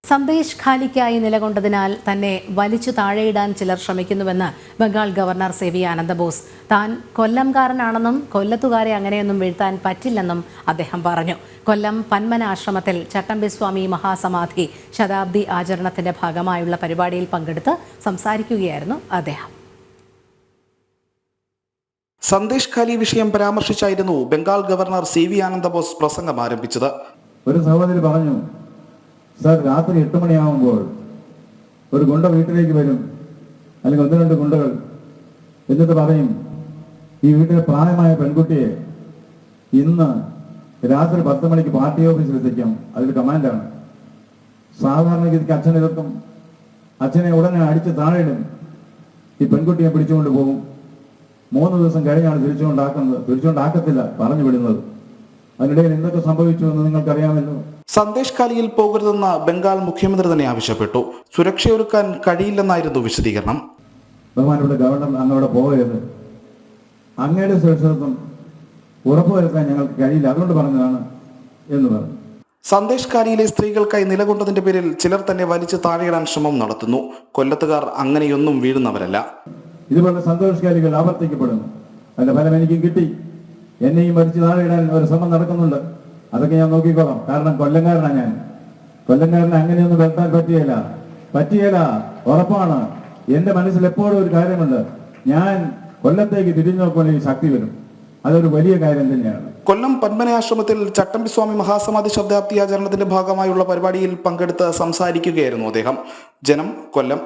സന്ദേശ് ഖാലിക്കായി നിലകൊണ്ടതിനാൽ തന്നെ വലിച്ചു താഴെയിടാൻ ചിലർ ശ്രമിക്കുന്നുവെന്ന് ബംഗാൾ ഗവർണർ സി.വി. ആനന്ദബോസ്. താൻ കൊല്ലംകാരനാണെന്നും കൊല്ലത്തുകാരെ അങ്ങനെയൊന്നും വീഴ്ത്താൻ പറ്റില്ലെന്നും അദ്ദേഹം പറഞ്ഞു. കൊല്ലം പന്മന ആശ്രമത്തിൽ ചട്ടമ്പിസ്വാമി മഹാസമാധി ശതാബ്ദി ആചരണത്തിന്റെ ഭാഗമായുള്ള പരിപാടിയിൽ പങ്കെടുത്ത് സംസാരിക്കുകയായിരുന്നു അദ്ദേഹം. സന്ദേശ് ഖാലി വിഷയം പരാമർശിച്ചായിരുന്നു ബംഗാൾ ഗവർണർ സി.വി. ആനന്ദബോസ് പ്രസംഗം ആരംഭിച്ചത്. ഒരു സഹോദരി പറഞ്ഞു, സർ, രാത്രി 8 മണിയാകുമ്പോൾ ഒരു ഗുണ്ട വീട്ടിലേക്ക് വരും, അല്ലെങ്കിൽ 1-2 ഗുണ്ടകൾ, എന്നിട്ട് പറയും, ഈ വീട്ടിലെ പ്രായമായ പെൺകുട്ടിയെ ഇന്ന് രാത്രി 10 മണിക്ക് പാർട്ടി ഓഫീസിൽ എത്തിക്കാം, അതിൽ കമാൻഡാണ്. സാധാരണഗതിക്ക് അച്ഛൻ എതിർക്കും, അച്ഛനെ ഉടനെ അടിച്ച് താഴെയിടും, ഈ പെൺകുട്ടിയെ പിടിച്ചുകൊണ്ട് പോകും. 3 ദിവസം കഴിഞ്ഞാണ് തിരിച്ചുകൊണ്ടാക്കത്തില്ല പറഞ്ഞു വിടുന്നത്. അതിനിടയിൽ എന്തൊക്കെ സംഭവിച്ചു എന്ന് നിങ്ങൾക്കറിയാമല്ലോ. സന്ദേശ് ഖാലിയിൽ പോകരുതെന്ന് ബംഗാൾ മുഖ്യമന്ത്രി തന്നെ ആവശ്യപ്പെട്ടു. സുരക്ഷയൊരുക്കാൻ കഴിയില്ലെന്നായിരുന്നു വിശദീകരണം. ബഹുമാനപ്പെട്ട ഗവർണർ, അങ്ങോട്ട് പോകരുത്, അങ്ങയുടെ സുരക്ഷിതത്വം ഉറപ്പുവരുത്താൻ ഞങ്ങൾക്ക് കഴിയില്ല, അതുകൊണ്ട് പറഞ്ഞതാണ് എന്ന് പറഞ്ഞു. സന്ദേശ് ഖാലിയിലെ സ്ത്രീകൾക്കായി നിലകൊണ്ടതിന്റെ പേരിൽ ചിലർ തന്നെ വലിച്ചു താഴെയിടാൻ ശ്രമം നടത്തുന്നു. കൊല്ലത്തുകാർ അങ്ങനെയൊന്നും വീഴുന്നവരല്ല. ഇതുപോലെ സന്തോഷ് ഖാലികൾ ആവർത്തിക്കപ്പെടുന്നു. അതിന്റെ ഫലം എനിക്കും കിട്ടി. എന്നെയും വലിച്ചു താഴെയിടാൻ ഒരു ശ്രമം നടക്കുന്നുണ്ട്. അതൊക്കെ ഞാൻ നോക്കിക്കോളാം. കാരണം കൊല്ലംകാരനാണ് ഞാൻ. കൊല്ലംകാരനെ അങ്ങനെയൊന്നും വരുത്താൻ പറ്റിയല്ല, ഉറപ്പാണ്. എന്റെ മനസ്സിൽ എപ്പോഴും ഒരു കാര്യമുണ്ട്, ഞാൻ കൊല്ലത്തേക്ക് തിരിഞ്ഞു നോക്കുമ്പോൾ ഈ ശക്തി വരും. അതൊരു വലിയ കാര്യം തന്നെയാണ്. കൊല്ലം പന്മന ആശ്രമത്തിൽ ചട്ടമ്പിസ്വാമി മഹാസമാധി ശതാബ്ദി ആചരണത്തിന്റെ ഭാഗമായുള്ള പരിപാടിയിൽ പങ്കെടുത്ത് സംസാരിക്കുകയായിരുന്നു അദ്ദേഹം. ജനം, കൊല്ലം.